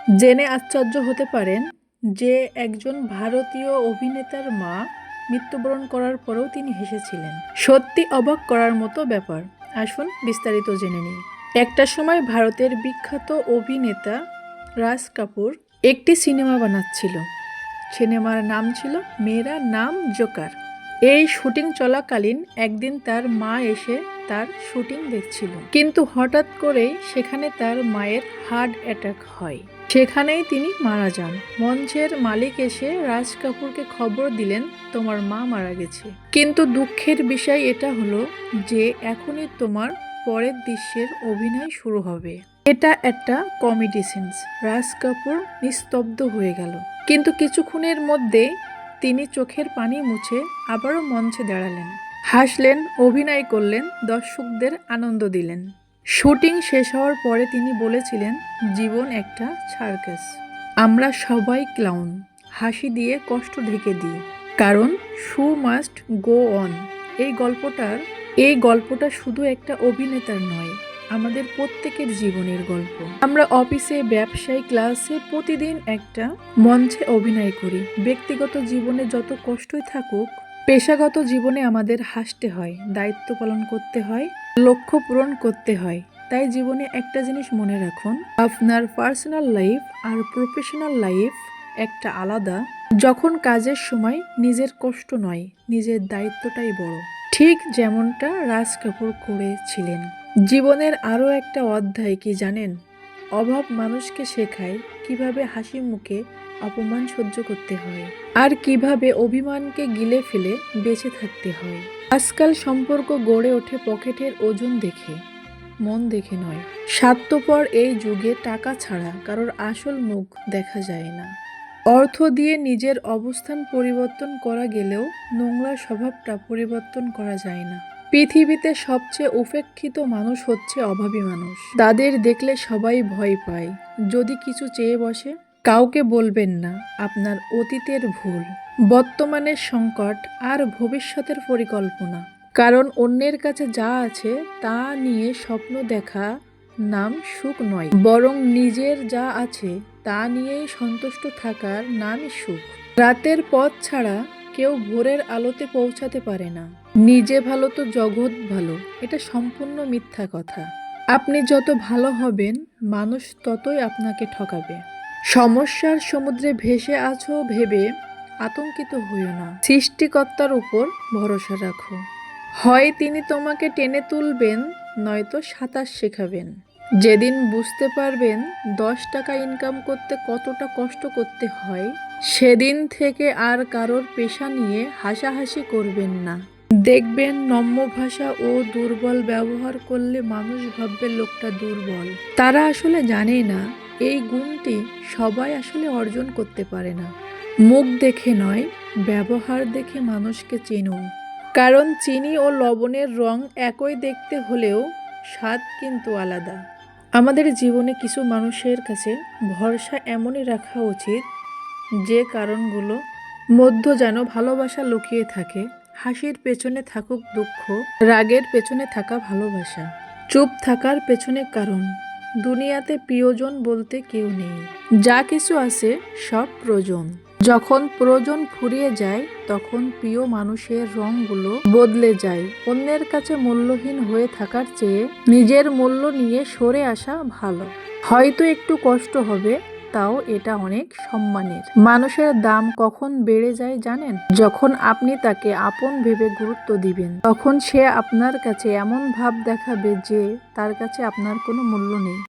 জেনে আশ্চর্য হতে পারেন যে একজন ভারতীয় অভিনেতার মা মৃত্যুবরণ করার পরেও তিনি হেসেছিলেন। সত্যি অবাক করার মতো ব্যাপার। আসুন বিস্তারিত জেনে নিই। একটা সময় ভারতের বিখ্যাত অভিনেতা রাজ কাপুর একটি সিনেমা বানাচ্ছিল। সিনেমার নাম ছিল মেরা নাম জোকার। এই শুটিং চলাকালীন একদিন তার মা এসে তার শুটিং দেখছিল, কিন্তু হঠাৎ করেই সেখানে তার মায়ের হার্ট অ্যাটাক হয়। সেখানেই তিনি মারা যান। মঞ্চের মালিক এসে রাজ কাপুরকে খবর দিলেন, তোমার মা মারা গেছে। কিন্তু দুঃখের বিষয় এটা হলো যে এখনই তোমার পরের দৃশ্যের অভিনয় শুরু হবে। এটা একটা কমেডি সিনস। রাজ কাপুর নিস্তব্ধ হয়ে গেল, কিন্তু কিছুক্ষণের মধ্যে তিনি চোখের পানি মুছে আবারও মঞ্চে দাঁড়ালেন, হাসলেন, অভিনয় করলেন, দর্শকদের আনন্দ দিলেন। শুটিং শেষ হওয়ার পরে তিনি বলেছিলেন, জীবন একটা সার্কাস। আমরা সবাই ক্লাউন, হাসি দিয়ে কষ্ট ঢেকে দিই, কারণ শো মাস্ট গো অন। এই গল্পটা শুধু একটা অভিনেতার নয়, আমাদের প্রত্যেকের জীবনের গল্প। আমরা অফিসে, ব্যবসায়, ক্লাসে প্রতিদিন একটা মঞ্চে অভিনয় করি। ব্যক্তিগত জীবনে যত কষ্টই থাকুক, পেশাগত জীবনে আমাদের হাসতে হয়, দায়িত্ব পালন করতে হয়, লক্ষ্য পূরণ করতে হয়। তাই জীবনে একটা জিনিস মনে রাখুন, আপনার পার্সোনাল লাইফ আর প্রফেশনাল লাইফ একটা আলাদা। যখন কাজের সময় নিজের কষ্ট নয়, নিজের দায়িত্বটাই বড়। ঠিক যেমনটা রাজ কাপুর করেছিলেন। জীবনের আরও একটা অধ্যায় কি জানেন? অভাব মানুষকে শেখায় কিভাবে হাসি মুখে অপমান সহ্য করতে হয়, আর কিভাবে অভিমানকে গিলে ফেলে বেঁচে থাকতে হয়। আজকাল সম্পর্ক গড়ে ওঠে পকেটের ওজন দেখে, মন দেখে নয়। স্বার্থপর এই যুগে টাকা ছাড়া কারোর আসল মুখ দেখা যায় না। অর্থ দিয়ে নিজের অবস্থান পরিবর্তন করা গেলেও নোংরা স্বভাবটা পরিবর্তন করা যায় না। পৃথিবীতে সবচেয়ে উপেক্ষিত মানুষ হচ্ছে অভাবী মানুষ। তাদের দেখলে সবাই ভয় পায়। যদি কিছু চেয়ে বসে, কাউকে বলবেন না আপনার অতীতের ভুল, বর্তমানের সংকট আর ভবিষ্যতের পরিকল্পনা। কারণ অন্যের কাছে যা আছে তা নিয়ে স্বপ্ন দেখা নাম সুখ নয়, বরং নিজের যা আছে তা নিয়েই সন্তুষ্ট থাকার নামই সুখ। রাতের পথ ছাড়া কেউ ভোরের আলোতে পৌঁছাতে পারে না। নিজে ভালো তো জগৎ ভালো, এটা সম্পূর্ণ মিথ্যা কথা। আপনি যত ভালো হবেন, মানুষ ততই আপনাকে ঠকাবে। সমস্যার সমুদ্রে ভেসে আছো ভেবে আতঙ্কিত হইও না, সৃষ্টিকর্তার উপর ভরসা রাখো। হয় তিনি তোমাকে টেনে তুলবেন, নয়তো সাঁতার শেখাবেন। যেদিন বুঝতে পারবেন 10 টাকা ইনকাম করতে কতটা কষ্ট করতে হয়, সেদিন থেকে আর কারোর পেশা নিয়ে হাসাহাসি করবেন না। দেখবেন নম্র ভাষা ও দুর্বল ব্যবহার করলে মানুষ ভাববে লোকটা দুর্বল। তারা আসলে জানে না এই গুণটি সবাই আসলে অর্জন করতে পারে না। মুখ দেখে নয়, ব্যবহার দেখে মানুষকে চিনুন। কারণ চিনি ও লবণের রং একই দেখতে হলেও স্বাদ কিন্তু আলাদা। আমাদের জীবনে কিছু মানুষের কাছে ভরসা এমনই রাখা উচিত যে কারণগুলো মধ্য যেন ভালোবাসা লুকিয়ে থাকে। হাসির পেছনে থাকুক দুঃখ, রাগের পেছনে থাকা ভালোবাসা, চুপ থাকার পেছনে কারণ। দুনিয়াতে প্রিয়জন বলতে কেউ নেই, যা কিছু আছে সব প্রয়োজন। যখন প্রয়োজন ফুরিয়ে যায়, তখন প্রিয় মানুষের রঙগুলো বদলে যায়। অন্যের কাছে মূল্যহীন হয়ে থাকার চেয়ে নিজের মূল্য নিয়ে সরে আসা ভালো। হয়তো একটু কষ্ট হবে, তাও এটা অনেক সম্মানের। মানুষের দাম কখন বেড়ে যায় জানেন? যখন আপনি তাকে আপন ভেবে গুরুত্ব দিবেন, তখন সে আপনার কাছে এমন ভাব দেখাবে যে তার কাছে আপনার কোনো মূল্য নেই।